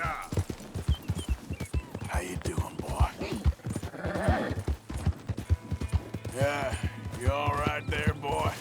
Yeah. How you doing, boy? Yeah, you all right there, boy?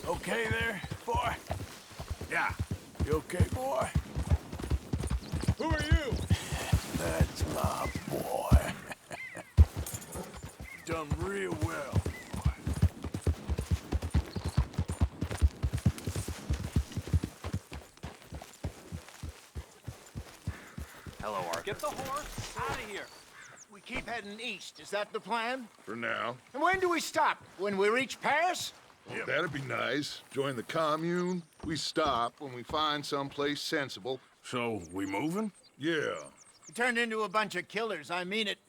Okay there, boy? Yeah. You okay, boy? Who are you? That's my boy. Done real well, boy. Hello, Arthur. Get the horse out of here. We keep heading east. Is that the plan? For now. And when do we stop? When we reach Paris? Well, that'd be nice. Join the commune. We stop when we find someplace sensible. So, we moving? Yeah. We turned into a bunch of killers. I mean it.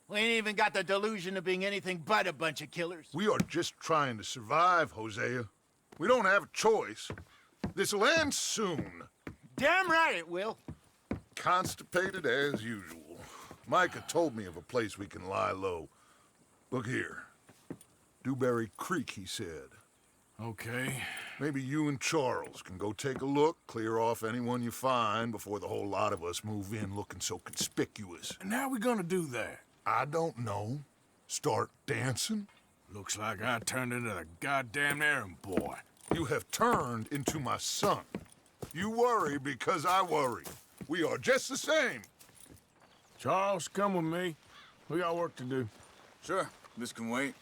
We ain't even got the delusion of being anything but a bunch of killers. We are just trying to survive, Hosea. We don't have a choice. This'll end soon. Damn right it will. Constipated as usual. Micah told me of a place we can lie low. Look here. Dewberry Creek, he said. Okay. Maybe you and Charles can go take a look, clear off anyone you find before the whole lot of us move in looking so conspicuous. And how we gonna do that? I don't know. Start dancing? Looks like I turned into the goddamn errand boy. You have turned into my son. You worry because I worry. We are just the same. Charles, come with me. We got work to do. Sure, this can wait.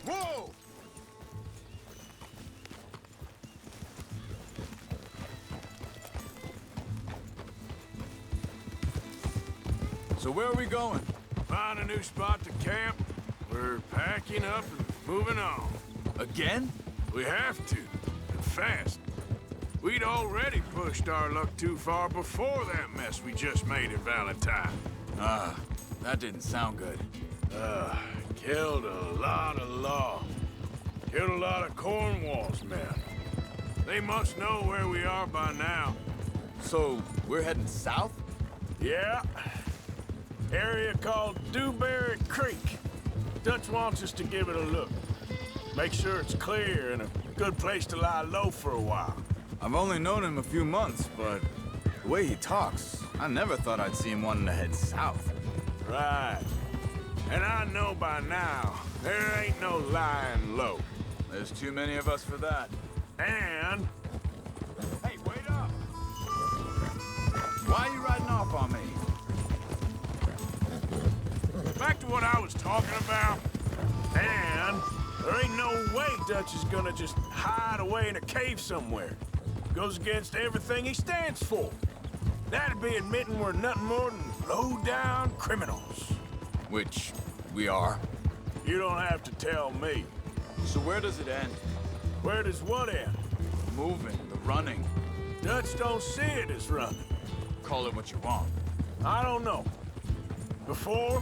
Whoa! So where are we going? Find a new spot to camp. We're packing up and moving on. Again? We have to, and fast. We'd already pushed our luck too far before that mess we just made at Valentine. That didn't sound good. Killed a lot of law. Killed a lot of Cornwall's men. They must know where we are by now. So, we're heading south? Yeah. Area called Dewberry Creek. Dutch wants us to give it a look. Make sure it's clear and a good place to lie low for a while. I've only known him a few months, but the way he talks, I never thought I'd see him wanting to head south. Right. And I know by now, there ain't no lying low. There's too many of us for that. And... Hey, wait up! Why are you riding off on me? Back to what I was talking about. And there ain't no way Dutch is gonna just hide away in a cave somewhere. Goes against everything he stands for. That'd be admitting we're nothing more than low-down criminals. Which we are. You don't have to tell me. So where does it end? Where does what end? Moving, the running. Dutch don't see it as running. Call it what you want. I don't know. Before,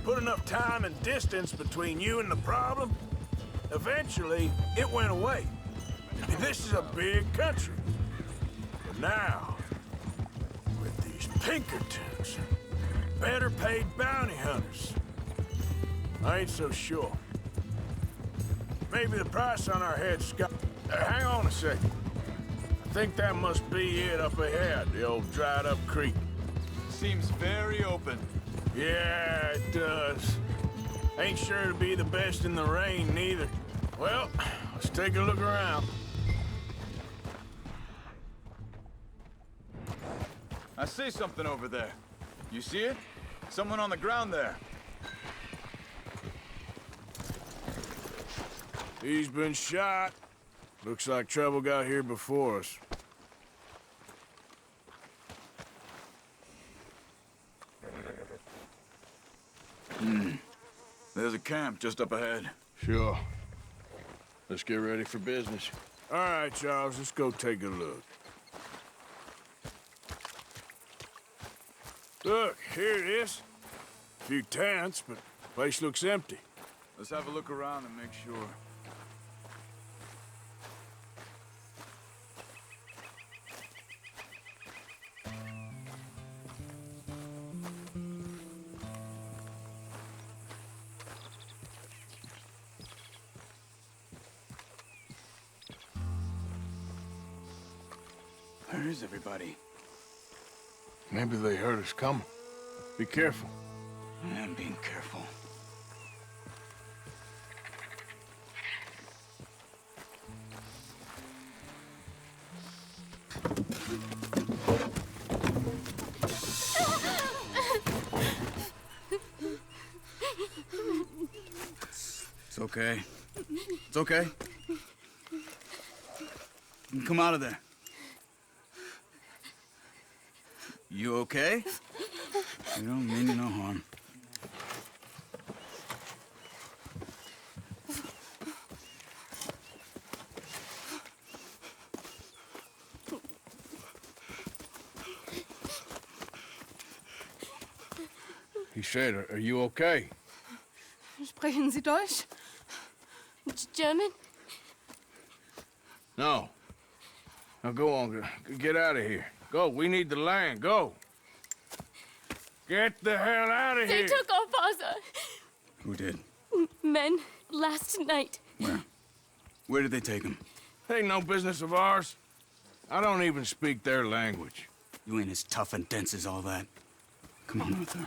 put enough time and distance between you and the problem, eventually it went away. This is a big country. But now, with these Pinkertons, better paid bounty hunters, I ain't so sure. Maybe the price on our heads got... hang on a second. I think that must be it up ahead, the old dried-up creek. Seems very open. Yeah, it does. Ain't sure to be the best in the rain, neither. Well, let's take a look around. I see something over there. You see it? Someone on the ground there. He's been shot. Looks like trouble got here before us. There's a camp just up ahead. Sure. Let's get ready for business. All right, Charles, let's go take a look. Look, here it is. A few tents, but the place looks empty. Let's have a look around and make sure. Where is everybody? Maybe they heard us coming. Be careful. I'm being careful. It's okay. It's okay. You can come out of there. You okay? You don't mean you no harm. He said, are you okay? Sprechen Sie Deutsch? German? No. Now go on, get out of here. Go, we need the land, go. Get the hell out of They here. took our father. Who did? Men, last night. Where? Where did they take him? Ain't no business of ours. I don't even speak their language. You ain't as tough and dense as all that. Come on, Arthur.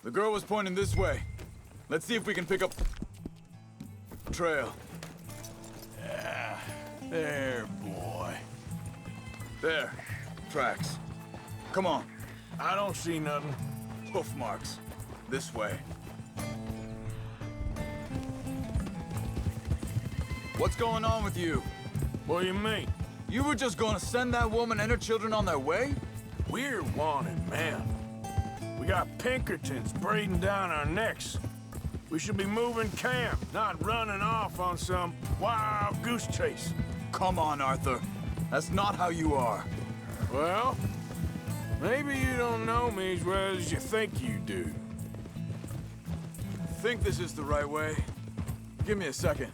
The girl was pointing this way. Let's see if we can pick up a trail. There, boy. There. Tracks. Come on. I don't see nothing. Hoof marks. This way. What's going on with you? What do you mean? You were just gonna send that woman and her children on their way? We're wanted men. We got Pinkertons breathing down our necks. We should be moving camp, not running off on some wild goose chase. Come on, Arthur. That's not how you are. Well, maybe you don't know me as well as you think you do. Think this is the right way? Give me a second.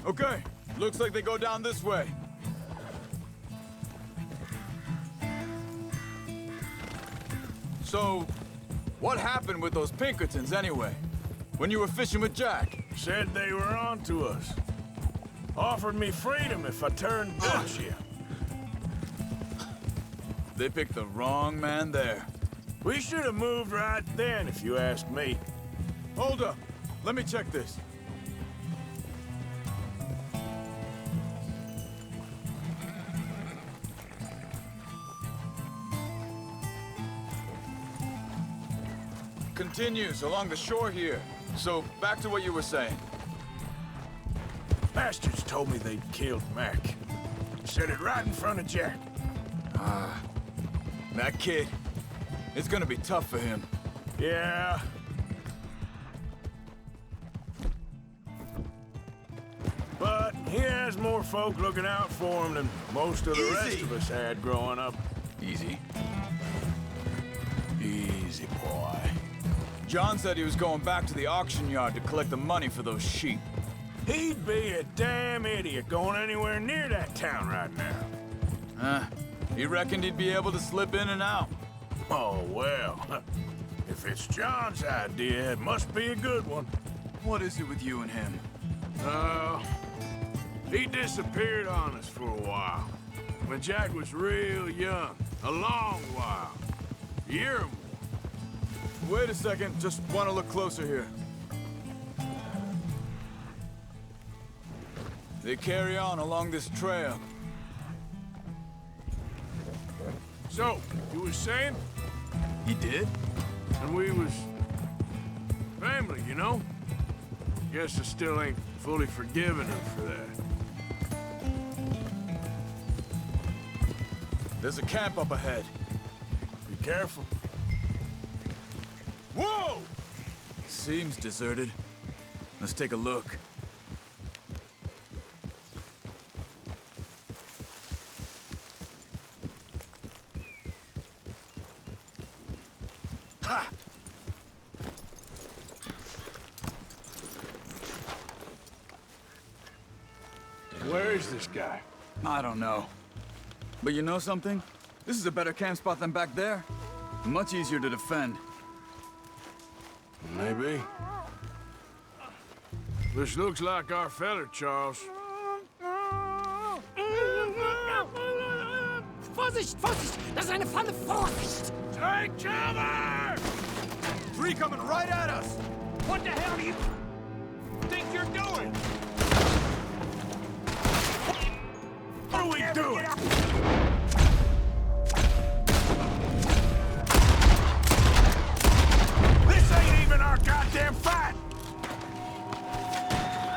Okay, looks like they go down this way. So, what happened with those Pinkertons anyway? When you were fishing with Jack? Said they were on to us. Offered me freedom if I turned bullshit. They picked the wrong man there. We should have moved right then, if you ask me. Hold up. Let me check this. Continues along the shore here. So, back to what you were saying. Bastards told me they'd killed Mac. Said it right in front of Jack. That kid, it's gonna be tough for him. Yeah. But he has more folk looking out for him than most of the rest of us had growing up. Easy. Easy, boy. John said he was going back to the auction yard to collect the money for those sheep. He'd be a damn idiot going anywhere near that town right now. He reckoned he'd be able to slip in and out. Oh, well. If it's John's idea, it must be a good one. What is it with you and him? He disappeared on us for a while. When Jack was real young. A long while. A year or more. Wait a second, just want to look closer here. They carry on along this trail. So, you was saying? He did? And we was... family, you know? Guess I still ain't fully forgiven him for that. There's a camp up ahead. Be careful. Whoa! Seems deserted. Let's take a look. Ha! Where is this guy? I don't know. But you know something? This is a better camp spot than back there. Much easier to defend. Maybe. This looks like our feller, Charles. Vorsicht, Vorsicht! Das ist eine Falle! Vorsicht! Take cover! Three coming right at us! What the hell do you think you're doing? What are we doing? This ain't even our goddamn fight!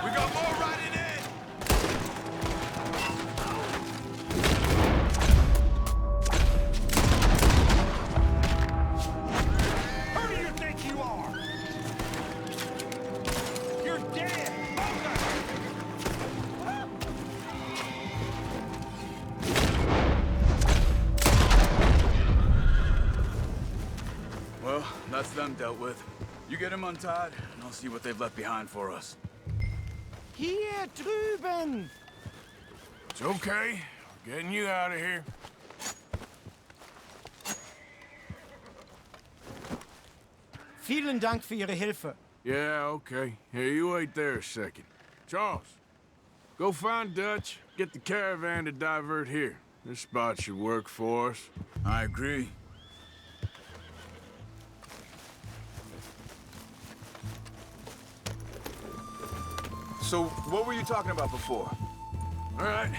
We got more riding in! Who do you think you are? You're dead! Well, that's them dealt with. You get them untied, and I'll see what they've left behind for us. Hier drüben! It's okay. We're getting you out of here. Vielen Dank für Ihre Hilfe. Yeah, okay. Here, you wait there a second. Charles, go find Dutch. Get the caravan to divert here. This spot should work for us. I agree. So, what were you talking about before? All right,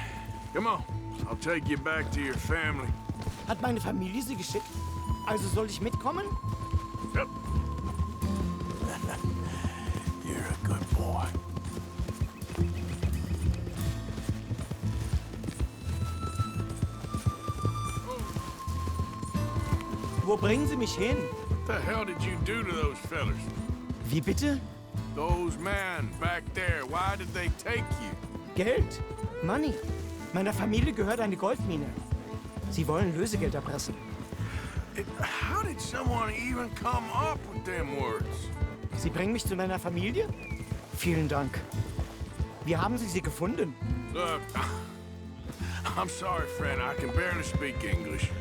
come on. I'll take you back to your family. Hat meine Familie Sie geschickt? Also soll ich mitkommen? Yep. You're a good boy. Wo bringen Sie mich hin? What the hell did you do to those fellers? Wie bitte? Those men back there, why did they take you? Geld. Money. Meiner Familie gehört eine Goldmine. Sie wollen Lösegeld erpressen. How did someone even come up with them words? Sie bringen mich zu meiner Familie? Vielen Dank. Wie haben Sie sie gefunden? Look, I'm sorry, friend. I can barely speak English.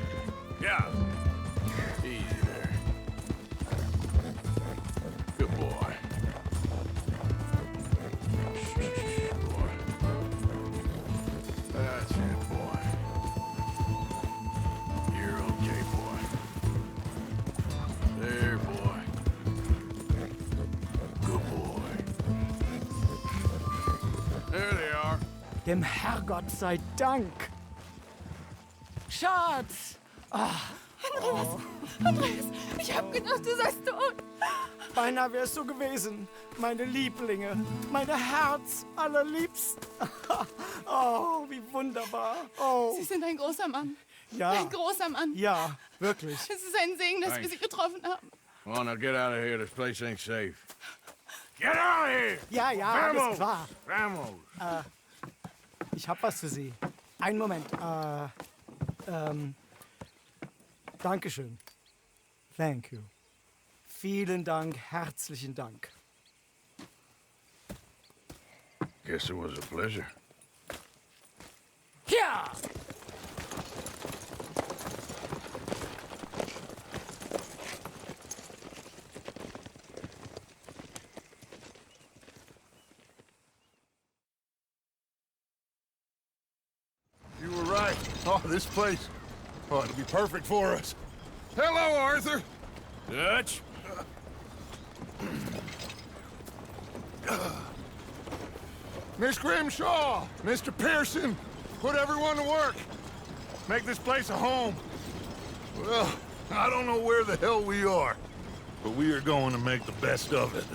Yeah. Easy there. Good boy. Boy. That's it, boy. You're okay, boy. There, boy. Good boy. There they are. Dem Herrgott sei Dank. Schatz! Andreas, ich hab gedacht, du seist tot. Beinahe wärst du gewesen. Meine Lieblinge. Meine Herz allerliebst. Oh, wie wunderbar. Oh, Sie sind ein großer Mann. ja. Ein großer Mann. Ja, wirklich. Es ist ein Segen, dass wir Sie getroffen haben. Come on, now get out of here. This place ain't safe. Get out of here! Ja, ja, alles Vamos! klar. Vamos! Ich hab was für Sie. Einen Moment. Dankeschön. Thank you. Vielen Dank, herzlichen Dank. Guess it was a pleasure. Ja! You were right. Oh, this place. Oh, it'll be perfect for us. Hello, Arthur. Dutch? Miss Grimshaw, Mr. Pearson, put everyone to work. Make this place a home. Well, I don't know where the hell we are, but we are going to make the best of it.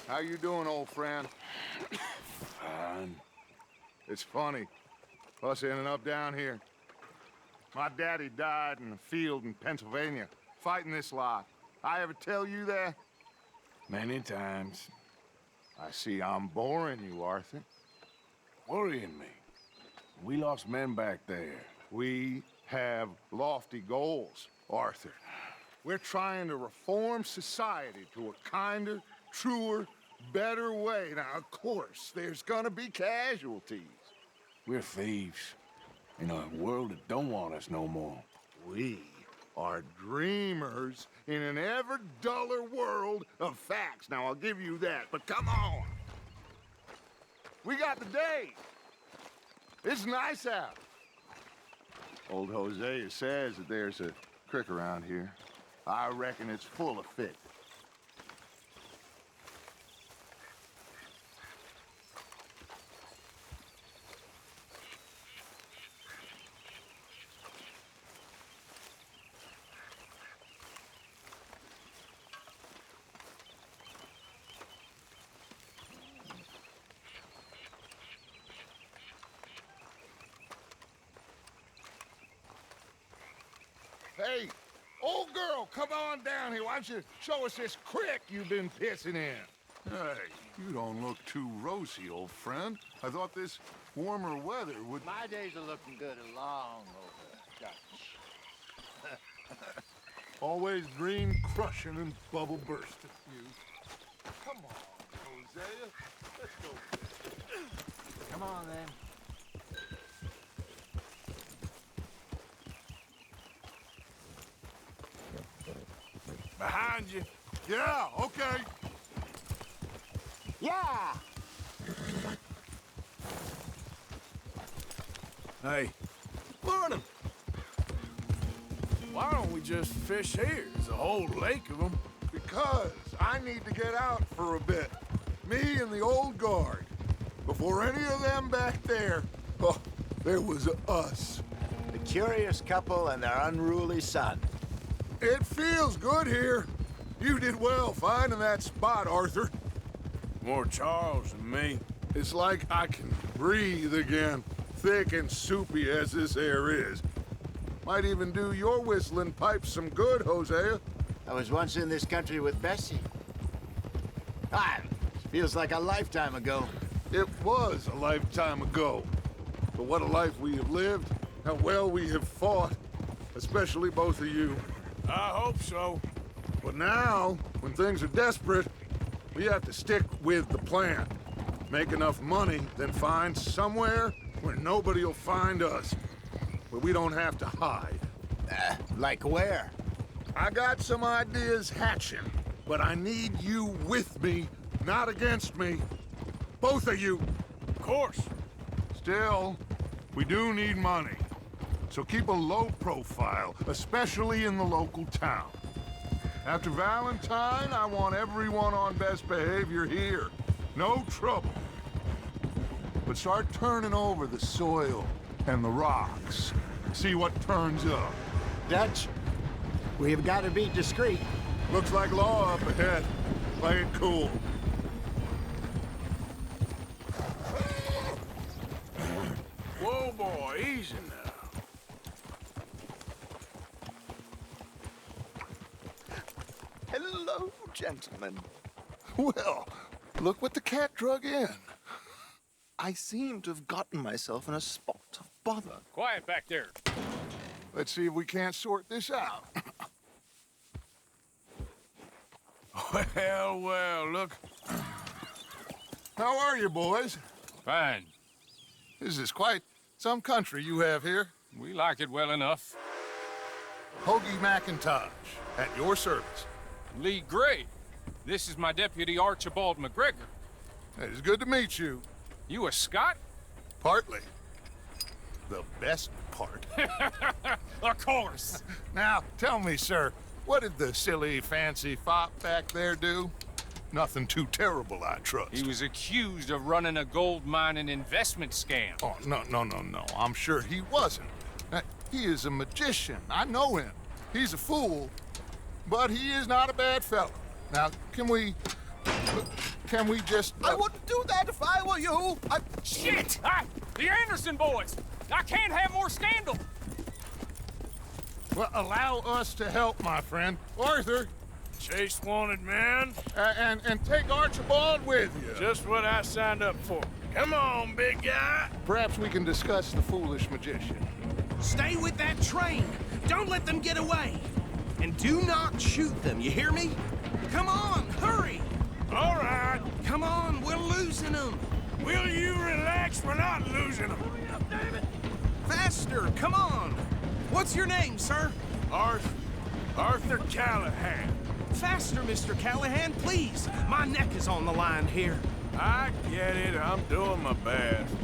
How you doing, old friend? Fine. It's funny, us ending up down here. My daddy died in a field in Pennsylvania, fighting this lot. I ever tell you that? Many times. I see I'm boring you, Arthur. Worrying me. We lost men back there. We have lofty goals, Arthur. We're trying to reform society to a kinder, truer, better way. Now, of course, there's gonna be casualties. We're thieves. In a world that don't want us no more. We are dreamers in an ever duller world of facts. Now, I'll give you that, but come on. We got the day. It's nice out. Old Hosea says that there's a creek around here. I reckon it's full of fish. Hey, old girl, come on down here. Why don't you show us this creek you've been pissing in? Hey, you don't look too rosy, old friend. I thought this warmer weather would... My days are looking good along over Dutch. Always green crushing and bubble bursting. You. Come on, Hosea. Let's go fishing. Come on, then. Behind you. Yeah, okay. Yeah! Hey. Morning. Why don't we just fish here? There's a whole lake of them. Because I need to get out for a bit. Me and the old guard. Before any of them back there, oh, there was us. The curious couple and their unruly son. It feels good here. You did well finding that spot, Arthur. More Charles than me. It's like I can breathe again, thick and soupy as this air is. Might even do your whistling pipes some good, Hosea. I was once in this country with Bessie. Feels like a lifetime ago. It was a lifetime ago. But what a life we have lived, how well we have fought, especially both of you. I hope so. But now, when things are desperate, we have to stick with the plan. Make enough money, then find somewhere where nobody will find us. Where we don't have to hide. Like where? I got some ideas hatching, but I need you with me, not against me. Both of you. Of course. Still, we do need money. So keep a low profile, especially in the local town. After Valentine, I want everyone on best behavior here. No trouble. But start turning over the soil and the rocks. See what turns up. Dutch, we've got to be discreet. Looks like law up ahead. Play it cool. Whoa, boy, easy now. Hello, gentlemen. Well, look what the cat drug in. I seem to have gotten myself in a spot of bother. Quiet back there. Let's see if we can't sort this out. Well, well, look. How are you, boys? Fine. This is quite some country you have here. We like it well enough. Hoagie McIntosh, at your service. Lee Gray. This is my deputy, Archibald McGregor. It is good to meet you. You a Scot? Partly. The best part. Of course. Now, tell me, sir, what did the silly, fancy fop back there do? Nothing too terrible, I trust. He was accused of running a gold mining investment scam. Oh, no. I'm sure he wasn't. He is a magician. I know him. He's a fool, but he is not a bad fellow. Now, can we just... I wouldn't do that if I were you. Shit! The Anderson boys! I can't have more scandal! Well, allow us to help, my friend. Arthur, Chase wanted man. and take Archibald with you. Just what I signed up for. Come on, big guy. Perhaps we can discuss the foolish magician. Stay with that train. Don't let them get away. And do not shoot them, you hear me? Come on, hurry. All right. Come on, we're losing them. Will you relax? We're not losing them. Faster, come on. What's your name, sir? Arthur Callahan. Faster, Mr. Callahan, please. My neck is on the line here. I get it. I'm doing my best.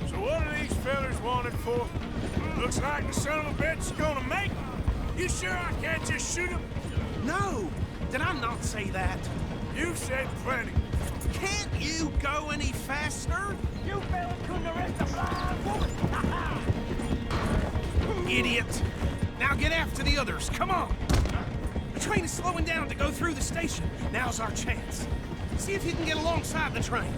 So what are these fellers wanted for? Looks like the son of a bitch is gonna make it. You sure I can't just shoot him? No, did I not say that? You said plenty. Can't you go any faster? You fellas couldn't arrest a blind woman. Idiot. Now get after the others, come on. The train is slowing down to go through the station. Now's our chance. See if you can get alongside the train.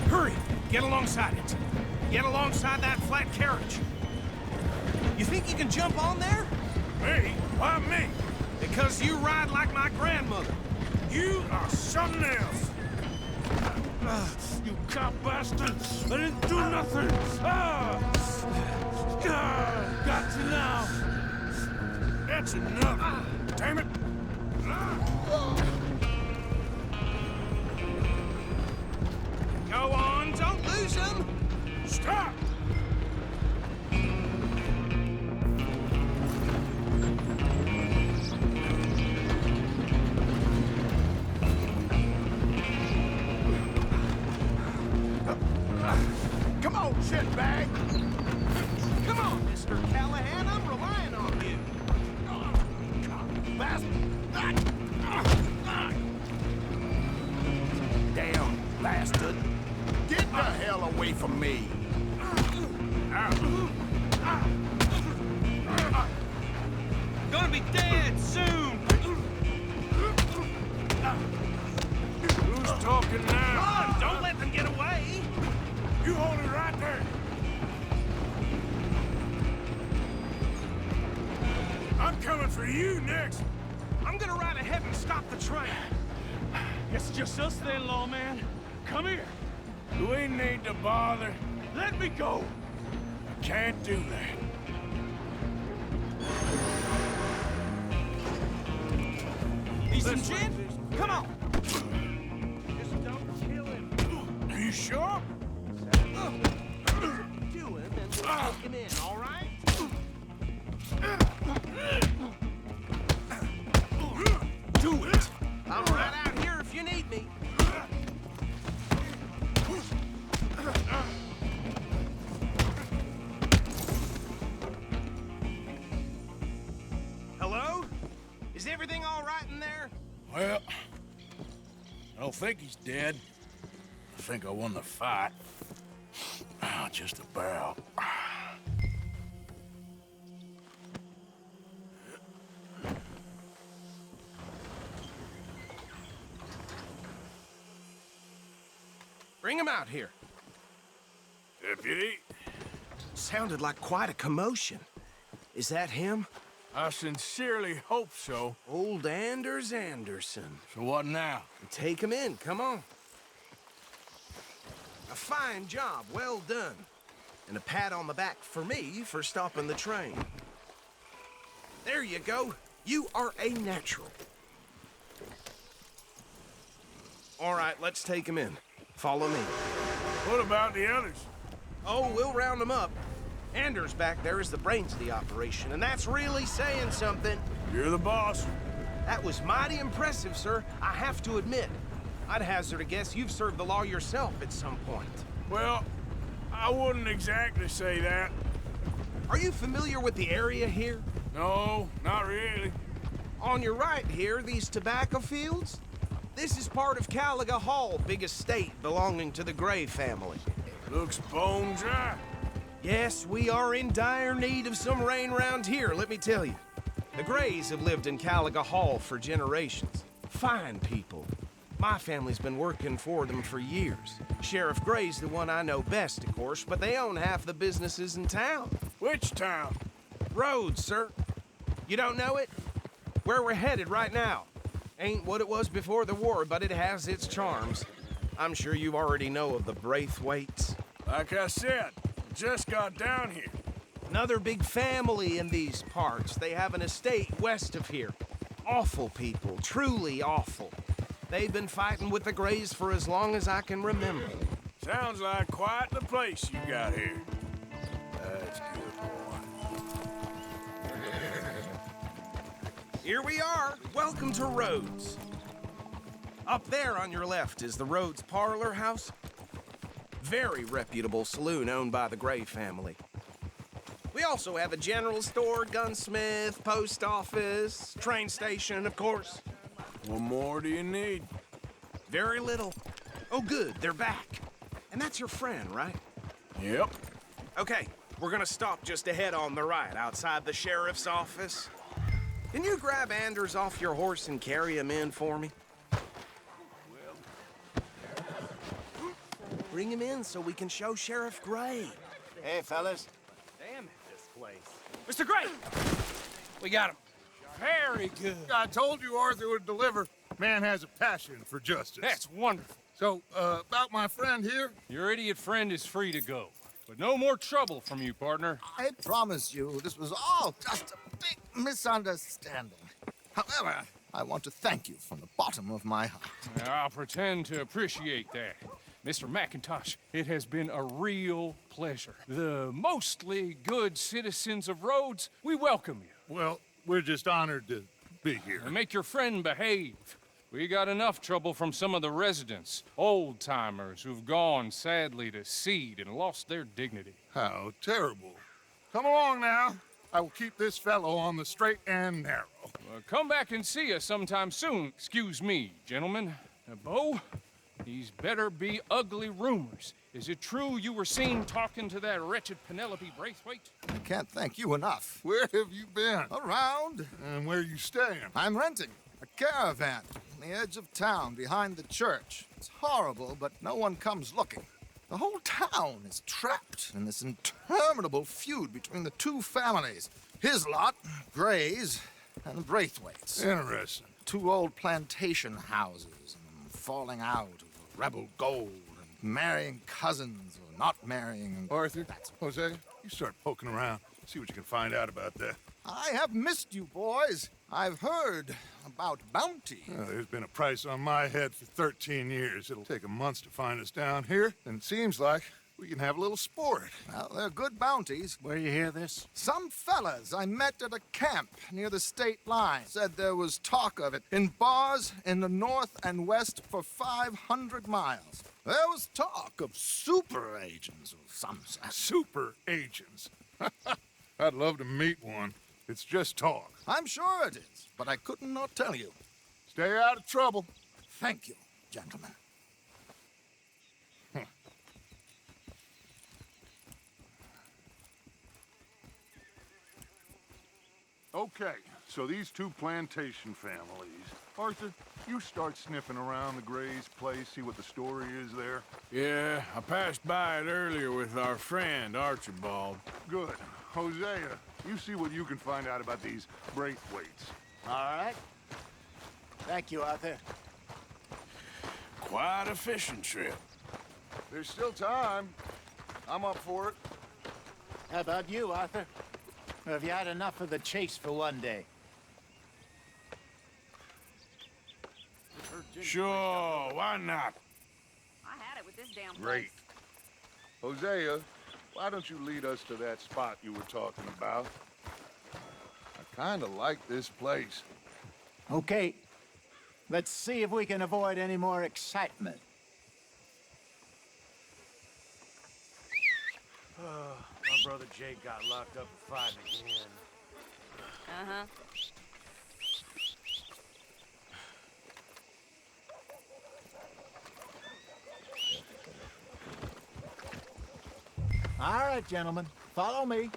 Hurry, get alongside it. Get alongside that flat carriage. You think you can jump on there? Me? Why me? Because you ride like my grandmother. You are something else. You cop bastard! I didn't do nothing! Got you now! That's enough! Damn it! Go on, don't lose him! Stop! Come on, shitbag! Come on, Mr. Callahan, I'm relying on you. Damn bastard! Get the hell away from me! Gonna be dead soon! Who's talking now? Come on, don't let them get away! You hold it right there! I'm coming for you next! I'm gonna ride ahead and stop the train. It's just us then, lawman. Come here. Do we need to bother? Let me go. I can't do that. Need some gin? Come on! Just don't kill him. Are you sure? Do him and we'll take him in, all right? Do it! I'm right out here if you need me. Hello? Is everything all right in there? Well, I don't think he's dead. I think I won the fight. Just about. Bring him out here. Deputy? Sounded like quite a commotion. Is that him? I sincerely hope so. Old Anders Anderson. So what now? Take him in, come on. A fine job, well done. And a pat on the back for me for stopping the train. There you go. You are a natural. All right, let's take him in. Follow me. What about the others? Oh, we'll round them up. Anders back there is the brains of the operation, and that's really saying something. You're the boss. That was mighty impressive, sir. I have to admit. I'd hazard a guess you've served the law yourself at some point. Well, I wouldn't exactly say that. Are you familiar with the area here? No, not really. On your right here, these tobacco fields? This is part of Caliga Hall, big estate belonging to the Gray family. Looks bone dry. Yes, we are in dire need of some rain round here, let me tell you. The Grays have lived in Caliga Hall for generations. Fine people. My family's been working for them for years. Sheriff Gray's the one I know best, of course, but they own half the businesses in town. Which town? Rhodes, sir. You don't know it? Where we're headed right now. Ain't what it was before the war, but it has its charms. I'm sure you already know of the Braithwaites. Like I said, just got down here. Another big family in these parts. They have an estate west of here. Awful people, truly awful. They've been fighting with the Grays for as long as I can remember. Sounds like quite the place you got here. That's good, boy. Here we are. Welcome to Rhodes. Up there on your left is the Rhodes Parlor House. Very reputable saloon owned by the Gray family. We also have a general store, gunsmith, post office, train station, of course. What more do you need? Very little. Oh, good, they're back. And that's your friend, right? Yep. Okay, we're gonna stop just ahead on the right, outside the sheriff's office. Can you grab Anders off your horse and carry him in for me? Bring him in so we can show Sheriff Gray. Hey, fellas. Damn it, this place. Mr. Gray! We got him. Very good. I told you Arthur would deliver. Man has a passion for justice. That's wonderful. So, about my friend here? Your idiot friend is free to go. But no more trouble from you, partner. I promise you, this was all just a big misunderstanding. However, I want to thank you from the bottom of my heart. I'll pretend to appreciate that. Mr. McIntosh, it has been a real pleasure. The mostly good citizens of Rhodes, we welcome you. Well, we're just honored to be here. And make your friend behave. We got enough trouble from some of the residents, old-timers who've gone, sadly, to seed and lost their dignity. How terrible. Come along now. I will keep this fellow on the straight and narrow. Come back and see us sometime soon. Excuse me, gentlemen. Bo, these better be ugly rumors. Is it true you were seen talking to that wretched Penelope Braithwaite? I can't thank you enough. Where have you been? Around. And where you staying? I'm renting a caravan on the edge of town behind the church. It's horrible, but no one comes looking. The whole town is trapped in this interminable feud between the two families. His lot, Gray's, and the Braithwaites. Interesting. Two old plantation houses, and falling out of rebel gold, and marrying cousins or not marrying. And Arthur, Jose, you start poking around. See what you can find out about that. I have missed you, boys. I've heard about bounty. Well, there's been a price on my head for 13 years. It'll take a month to find us down here, and it seems like we can have a little sport. Well, they're good bounties. Where you hear this? Some fellas I met at a camp near the state line said there was talk of it in bars in the north and west for 500 miles. There was talk of super agents of some sort. Super agents. I'd love to meet one. It's just talk. I'm sure it is, but I couldn't not tell you. Stay out of trouble. Thank you, gentlemen. Okay, so these two plantation families. Arthur, you start sniffing around the Gray's place, see what the story is there. Yeah, I passed by it earlier with our friend, Archibald. Good. Hosea, You see what you can find out about these Braithwaites. All right. Thank you, Arthur. Quite a fishing trip. There's still time. I'm up for it. How about you, Arthur? Or have you had enough of the chase for one day? Sure, why not? I had it with this damn place. Great. Hosea, why don't you lead us to that spot you were talking about? I kind of like this place. Okay. Let's see if we can avoid any more excitement. My brother Jake got locked up and fighting again. Uh-huh. All right, gentlemen. Follow me.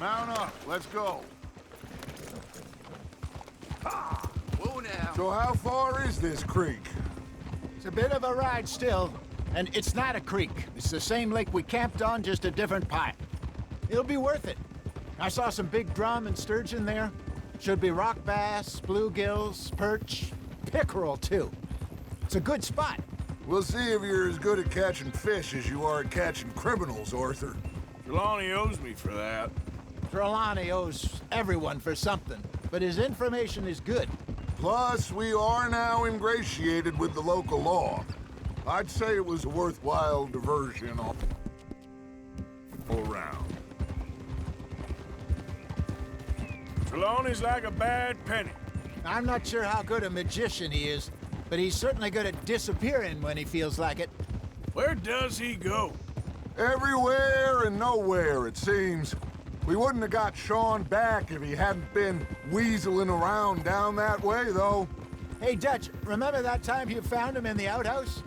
Mount up. Let's go. Whoa now. So how far is this creek? It's a bit of a ride still, and it's not a creek. It's the same lake we camped on, just a different part. It'll be worth it. I saw some big drum and sturgeon there. Should be rock bass, bluegills, perch, pickerel too. It's a good spot. We'll see if you're as good at catching fish as you are at catching criminals, Arthur. Trelawney owes me for that. Trelawney owes everyone for something, but his information is good. Plus, we are now ingratiated with the local law. I'd say it was a worthwhile diversion all around. Trelawney's like a bad penny. I'm not sure how good a magician he is, but he's certainly good at disappearing when he feels like it. Where does he go? Everywhere and nowhere, it seems. We wouldn't have got Sean back if he hadn't been weaseling around down that way, though. Hey, Dutch, remember that time you found him in the outhouse?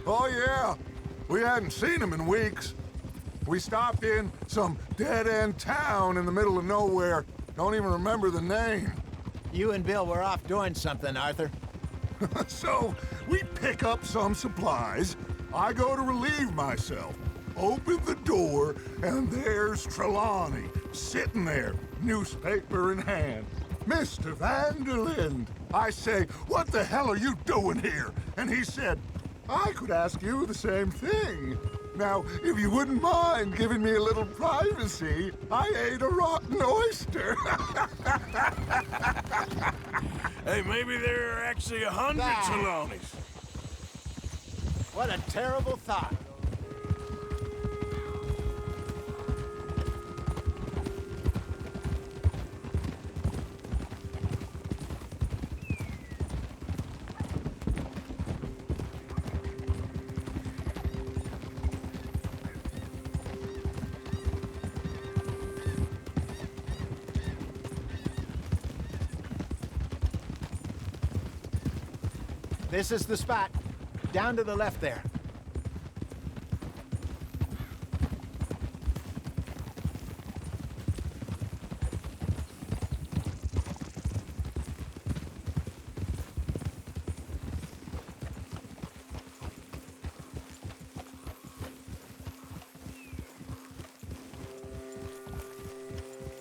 Oh, yeah. We hadn't seen him in weeks. We stopped in some dead-end town in the middle of nowhere. Don't even remember the name. You and Bill were off doing something, Arthur. So, we pick up some supplies. I go to relieve myself. Open the door, and there's Trelawney, sitting there, newspaper in hand. Mr. Vanderlyn. I say, what the hell are you doing here? And he said, I could ask you the same thing. Now, if you wouldn't mind giving me a little privacy, I ate a rotten oyster. Hey, maybe there are actually 100 Trelawneys. What a terrible thought. This is the spot. Down to the left there.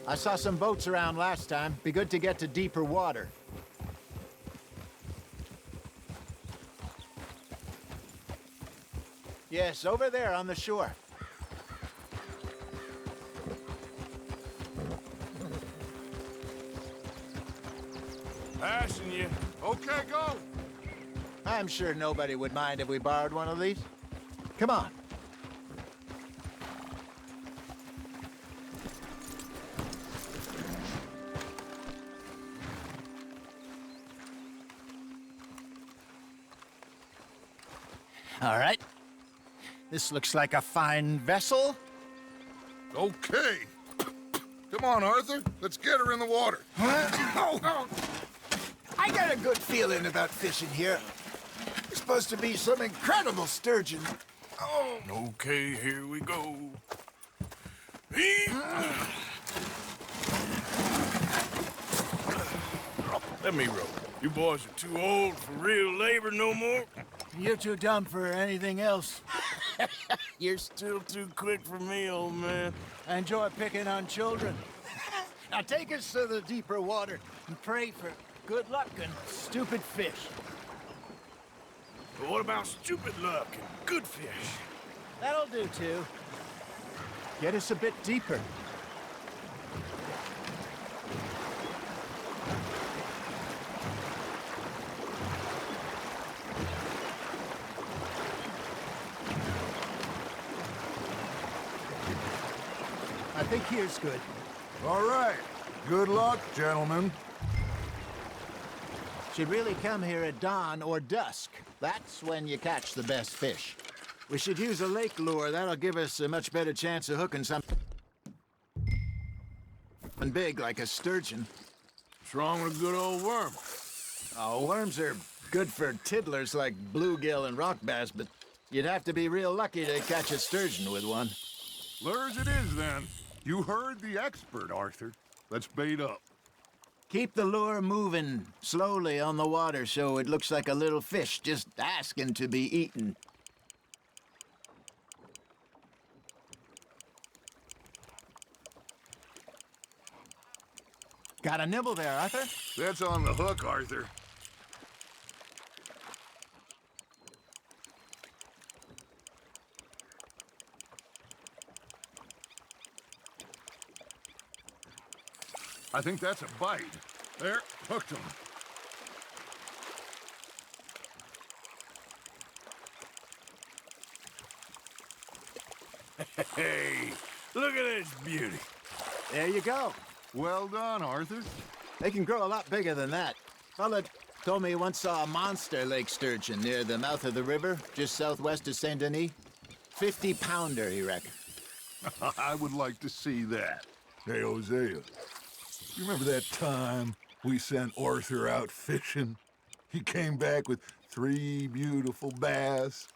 I saw some boats around last time. Be good to get to deeper water. Yes, over there on the shore. Passing you. Okay, go. I'm sure nobody would mind if we borrowed one of these. Come on. All right. This looks like a fine vessel. Okay. Come on, Arthur. Let's get her in the water. Oh. I got a good feeling about fishing here. There's supposed to be some incredible sturgeon. Oh. Okay, here we go. Let me row. You boys are too old for real labor no more. You're too dumb for anything else. You're still too quick for me, old man. I enjoy picking on children. Now take us to the deeper water and pray for good luck and stupid fish. But what about stupid luck and good fish? That'll do, too. Get us a bit deeper. I think here's good. All right. Good luck, gentlemen. Should really come here at dawn or dusk. That's when you catch the best fish. We should use a lake lure. That'll give us a much better chance of hooking something big like a sturgeon. What's wrong with a good old worm? Oh, worms are good for tiddlers like bluegill and rock bass, but you'd have to be real lucky to catch a sturgeon with one. Lures it is, then. You heard the expert, Arthur. Let's bait up. Keep the lure moving slowly on the water so it looks like a little fish just asking to be eaten. Got a nibble there, Arthur? That's on the hook, Arthur. I think that's a bite. There, hooked him. Hey, look at this beauty. There you go. Well done, Arthur. They can grow a lot bigger than that. Fella told me he once saw a monster lake sturgeon near the mouth of the river, just southwest of Saint Denis. 50-pounder, he reckoned. I would like to see that. Hey, Hosea. You remember that time we sent Arthur out fishing? He came back with 3 beautiful bass.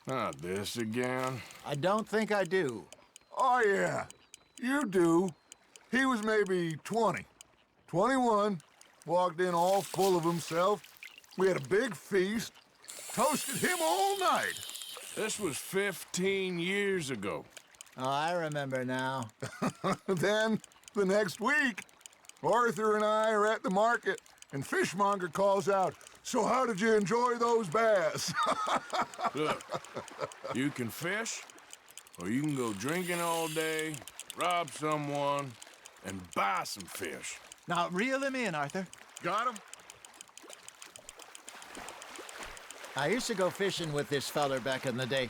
Not this again. I don't think I do. Oh, yeah. You do. He was maybe 20. 21. Walked in all full of himself. We had a big feast. Toasted him all night. This was 15 years ago. Oh, I remember now. Then, the next week, Arthur and I are at the market, and Fishmonger calls out, "So how did you enjoy those bass?" Look, you can fish, or you can go drinking all day, rob someone, and buy some fish. Now, reel him in, Arthur. Got him? I used to go fishing with this feller back in the day.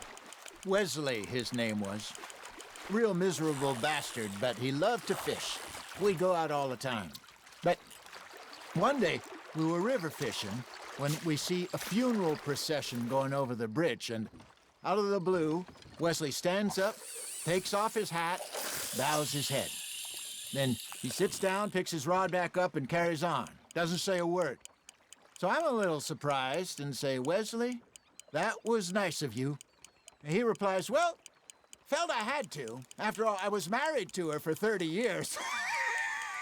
Wesley, his name was. Real miserable bastard, but he loved to fish. We'd go out all the time. But one day, we were river fishing when we see a funeral procession going over the bridge, and out of the blue, Wesley stands up, takes off his hat, bows his head. Then he sits down, picks his rod back up, and carries on. Doesn't say a word. So I'm a little surprised and say, "Wesley, that was nice of you." And he replies, "Well, felt I had to. After all, I was married to her for 30 years.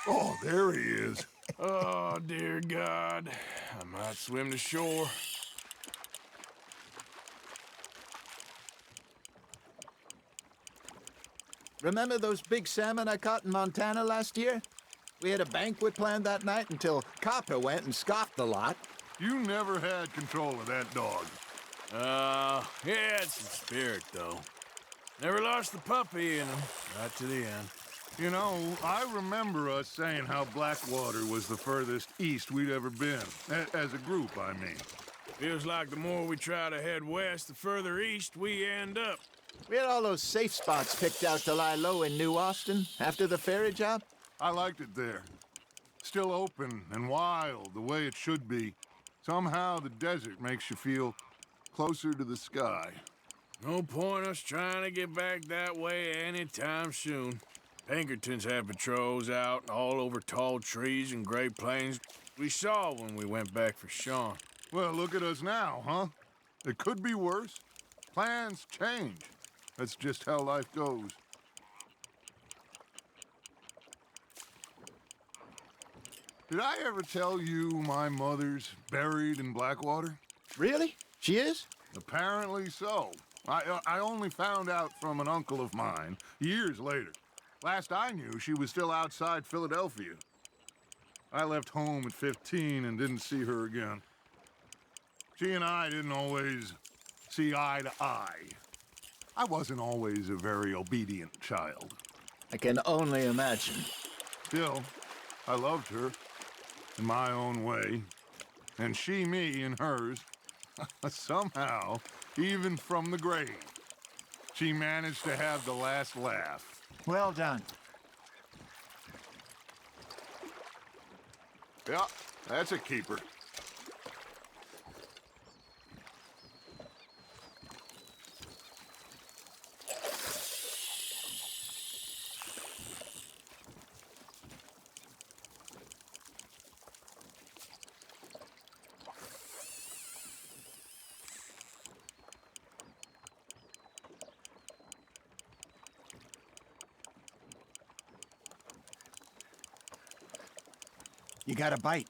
Oh, there he is. Oh, dear God. I might swim to shore. Remember those big salmon I caught in Montana last year? We had a banquet planned that night until Copper went and scoffed the lot. You never had control of that dog. He had some spirit, though. Never lost the puppy in him, right to the end. You know, I remember us saying how Blackwater was the furthest east we'd ever been. As a group, I mean. Feels like the more we try to head west, the further east we end up. We had all those safe spots picked out to lie low in New Austin after the ferry job. I liked it there. Still open and wild, the way it should be. Somehow the desert makes you feel closer to the sky. No point us trying to get back that way anytime soon. Pinkertons had patrols out all over tall trees and Great Plains we saw when we went back for Sean. Well, look at us now, huh? It could be worse. Plans change. That's just how life goes. Did I ever tell you my mother's buried in Blackwater? Really? She is? Apparently so. I only found out from an uncle of mine years later. Last I knew, she was still outside Philadelphia. I left home at 15 and didn't see her again. She and I didn't always see eye to eye. I wasn't always a very obedient child. I can only imagine. Still, I loved her in my own way, and she me in hers. Somehow, even from the grave, she managed to have the last laugh. Well done. Yeah, that's a keeper. You got a bite.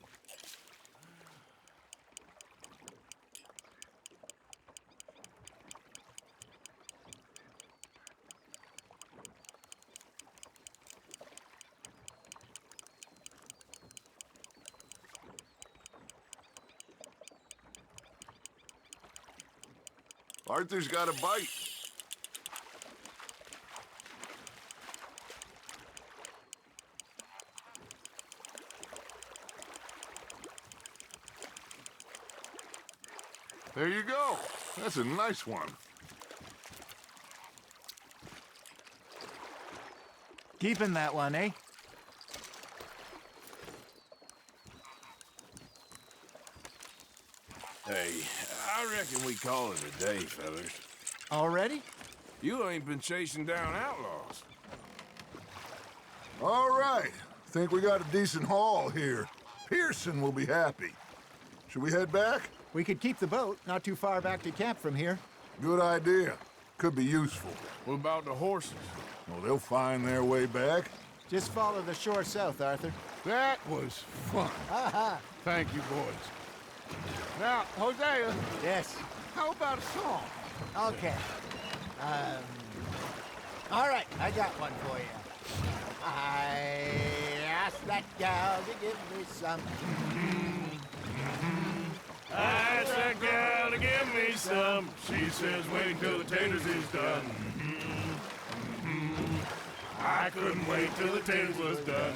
Arthur's got a bite. There you go. That's a nice one. Keeping that one, eh? Hey, I reckon we call it a day, fellas. Already? You ain't been chasing down outlaws. All right. Think we got a decent haul here. Pearson will be happy. Should we head back? We could keep the boat not too far back to camp from here. Good idea. Could be useful. What about the horses? Well, they'll find their way back. Just follow the shore south, Arthur. That was fun. Thank you, boys. Now, Hosea, Yes. how about a song? Okay. All right, I got one for you. I asked that gal to give me some. I asked that gal to give me some. She says, wait till the taters is done. I couldn't wait till the taters was done.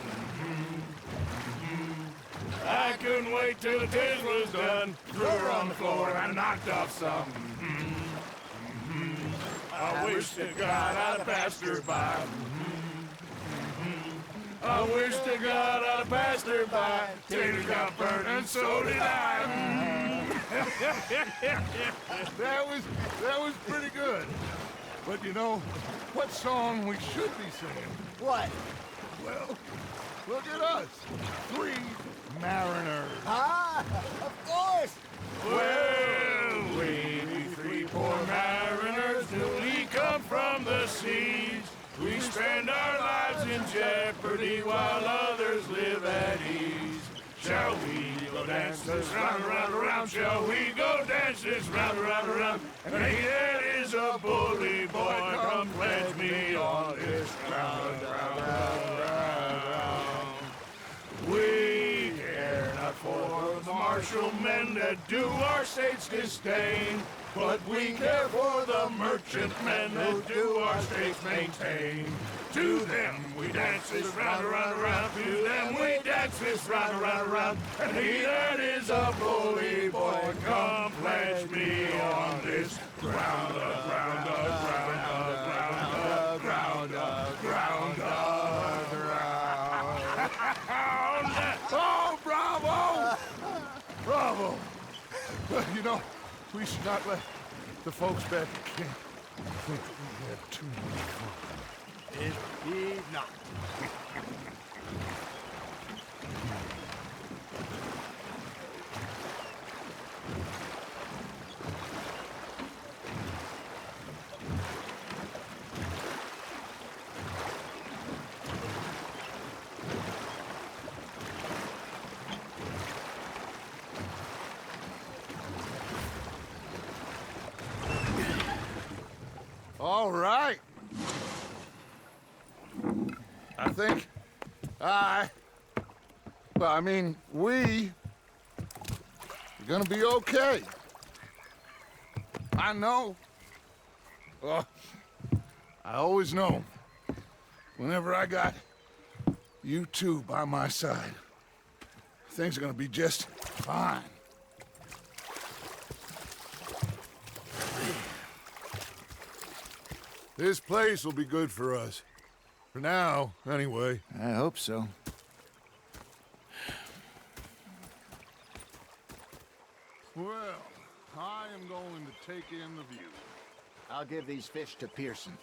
I couldn't wait till the taters was done. Threw her on the floor and I knocked off some. I wish to God I'd passed her by. I wish to God I'd passed her by. Taters got burnt and so did I. That was pretty good. But you know, what song we should be singing? What? Well, look at us. 3 mariners. Ah, of course. Well, we be 3 poor mariners, newly come from the seas. We spend our lives in jeopardy while others live at ease. Shall we go dance this round, around, around? Shall we go dance this round, around, around? And he that is a bully boy, come pledge me on this round, round, round, round, round. We care not for the martial men that do our state's disdain, but we care for the merchant men that do our states maintain. To them we dance this round, around, around. To them we dance this round, around, around. And he that is a bully boy, come pledge me on this ground, ground, ground, ground, ground, ground, ground. Oh, bravo! Bravo! Well, you know, we should not let the folks back at camp think that we had too much fun. Indeed not. think we are gonna be okay. I know. I always know. Whenever I got you two by my side, things are gonna be just fine. This place will be good for us. For now, anyway. I hope so. Well, I am going to take in the view. I'll give these fish to Pearson.